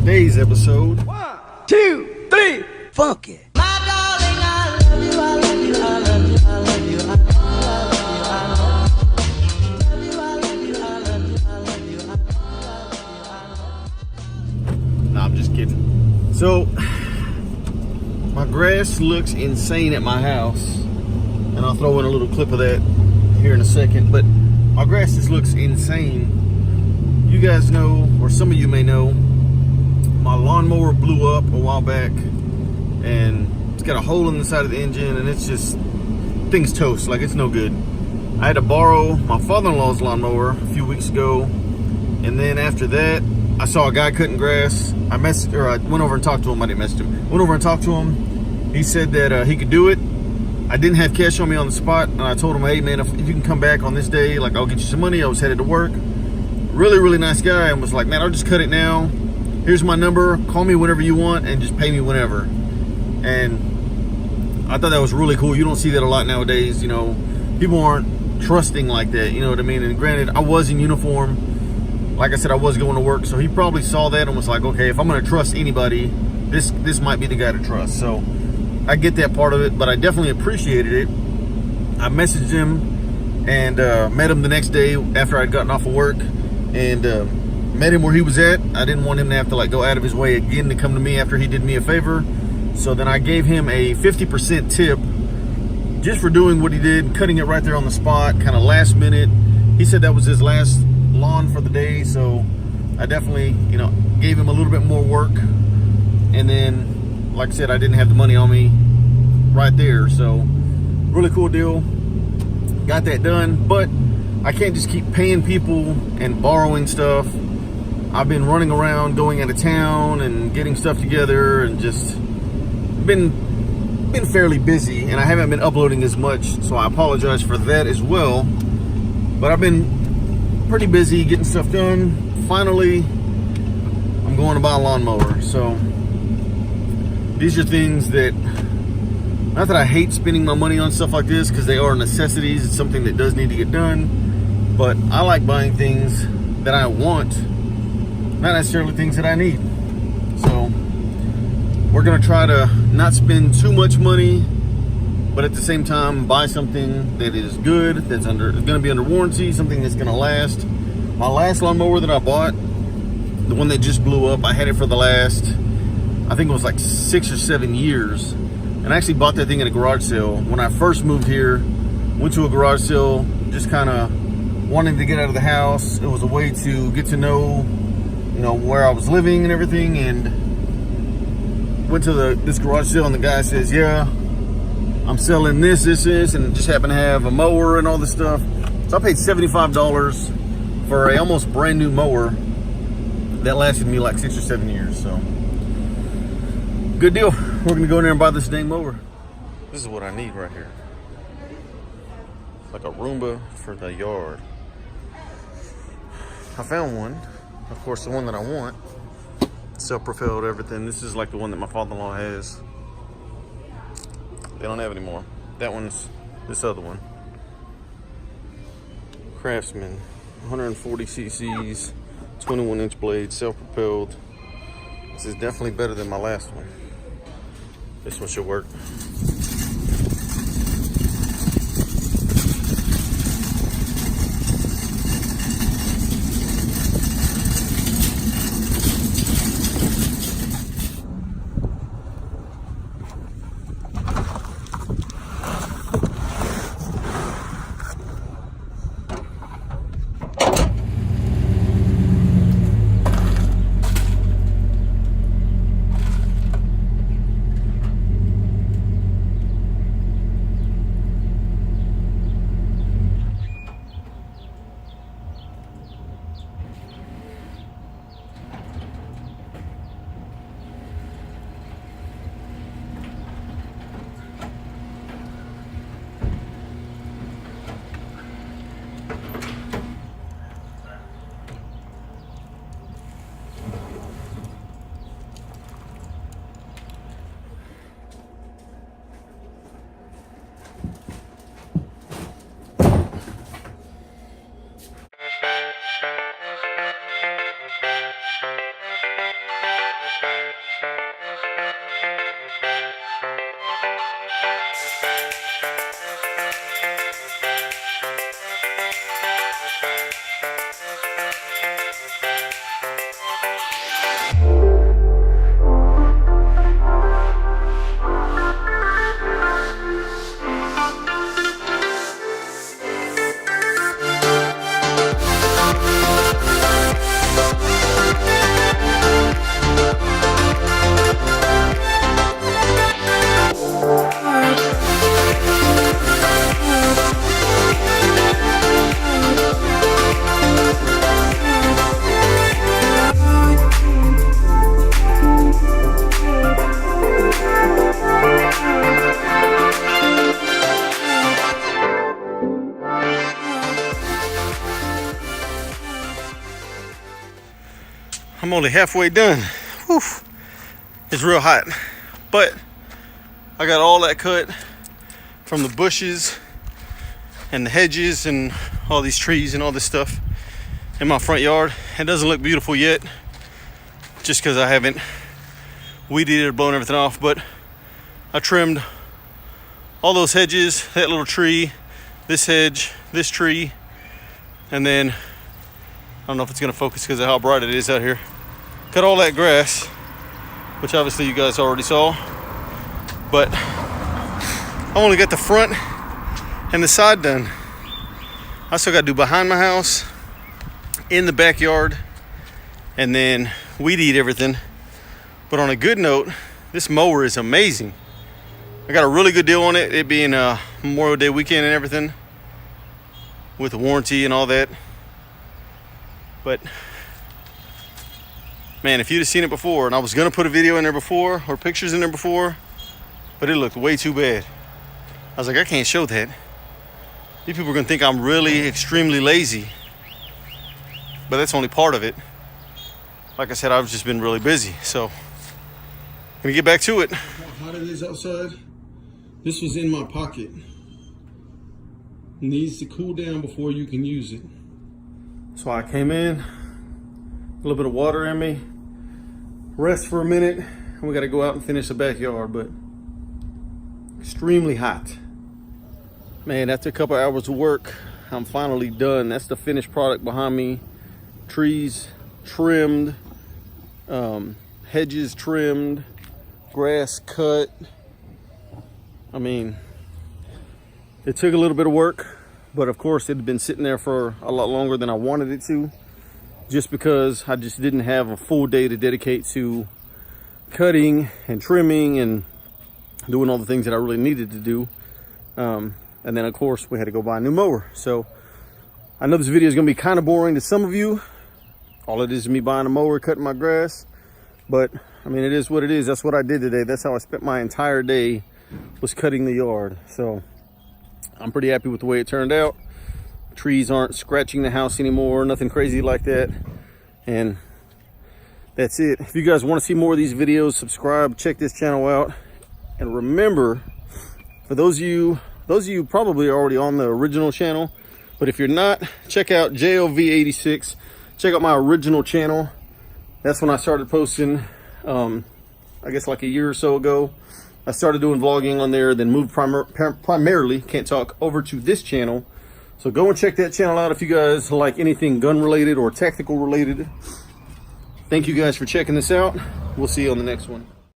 today's episode. 1, 2, 3, funk it. My darling, I love you, I love you, I love you, I love you, I love you, I love you, I love you, I love you, I love you. Nah, I'm just kidding. So, my grass looks insane at my house, and I'll throw in a little clip of that here in a second, but my grass just looks insane. You guys know, or some of you may know, my lawnmower blew up a while back, and it's got a hole in the side of the engine, and it's just, things toast, like it's no good. I had to borrow my father-in-law's lawnmower a few weeks ago, and then after that, I saw a guy cutting grass. I went over and talked to him. I didn't message him. Went over and talked to him. He said that he could do it. I didn't have cash on me on the spot, and I told him, hey man, if you can come back on this day, like I'll get you some money. I was headed to work. Really, really nice guy, and was like, man, I'll just cut it now. Here's my number. Call me whenever you want, and just pay me whenever. And I thought that was really cool. You don't see that a lot nowadays. You know, people aren't trusting like that. You know what I mean? And granted, I was in uniform. Like I said, I was going to work, so he probably saw that and was like, okay, if I'm going to trust anybody, this might be the guy to trust. So I get that part of it, but I definitely appreciated it. I messaged him and met him the next day after I'd gotten off of work, and met him where he was at. I didn't want him to have to like go out of his way again to come to me after he did me a favor. So then I gave him a 50% tip just for doing what he did, cutting it right there on the spot, kind of last minute. He said that was his last lawn for the day, so I definitely, you know, gave him a little bit more work. And then, like I said, I didn't have the money on me right there, so really cool deal. Got that done, but I can't just keep paying people and borrowing stuff. I've been running around, going out of town and getting stuff together, and just been fairly busy, and I haven't been uploading as much, so I apologize for that as well. But I've been pretty busy getting stuff done. Finally, I'm going to buy a lawnmower. So these are things that, not that I hate spending my money on stuff like this, because they are necessities. It's something that does need to get done, but I like buying things that I want, not necessarily things that I need. So we're gonna try to not spend too much money, but at the same time buy something that is good, that's gonna be under warranty, something that's gonna last. My last lawnmower that I bought, the one that just blew up, I had it for the last, I think it was like 6 or 7 years. And I actually bought that thing at a garage sale. When I first moved here, went to a garage sale, just kind of wanting to get out of the house. It was a way to get to know, you know, where I was living and everything. And went to this garage sale, and the guy says, yeah, I'm selling this, and just happened to have a mower and all this stuff. So I paid $75 for a almost brand new mower that lasted me like 6 or 7 years. So good deal. We're gonna go in there and buy this dang mower. This is what I need right here. Like a Roomba for the yard. I found one. Of course, the one that I want. Self-propelled, everything. This is like the one that my father-in-law has. They don't have anymore. That one's this other one. Craftsman, 140 cc's, 21-inch blade, self-propelled. This is definitely better than my last one. This one should work. I'm only halfway done. Whew. It's real hot, but I got all that cut from the bushes and the hedges and all these trees and all this stuff in my front yard. It doesn't look beautiful yet, just because I haven't weeded it or blown everything off, but I trimmed all those hedges, that little tree, this hedge, this tree, and then I don't know if it's gonna focus because of how bright it is out here. Cut all that grass, which obviously you guys already saw, but I only got the front and the side done. I still got to do behind my house, in the backyard, and then weed eat everything. But on a good note, this mower is amazing. I got a really good deal on it, it being Memorial Day weekend and everything, with the warranty and all that. But man, if you'd have seen it before, and I was gonna put a video in there before or pictures in there before, but it looked way too bad. I was like, I can't show that. These people are gonna think I'm really extremely lazy, but that's only part of it. Like I said, I've just been really busy, so gonna get back to it. How hot it is outside. This was in my pocket. It needs to cool down before you can use it. So I came in, a little bit of water in me, rest for a minute, and we got to go out and finish the backyard, but extremely hot. Man, after a couple hours of work, I'm finally done. That's the finished product behind me. Trees trimmed, hedges trimmed, grass cut. I mean, it took a little bit of work, but of course it had been sitting there for a lot longer than I wanted it to, just because I just didn't have a full day to dedicate to cutting and trimming and doing all the things that I really needed to do. And then of course we had to go buy a new mower. So I know this video is gonna be kind of boring to some of you. All it is me buying a mower, cutting my grass, but I mean, it is what it is. That's what I did today. That's how I spent my entire day, was cutting the yard. So I'm pretty happy with the way it turned out. Trees aren't scratching the house anymore, nothing crazy like that. And that's it. If you guys want to see more of these videos, subscribe, check this channel out. And remember, for those of you probably already on the original channel, but if you're not, check out JLV86. Check out my original channel. That's when I started posting, I guess like a year or so ago. I started doing vlogging on there, then moved primarily, can't talk, over to this channel. So go and check that channel out if you guys like anything gun related or tactical related. Thank you guys for checking this out. We'll see you on the next one.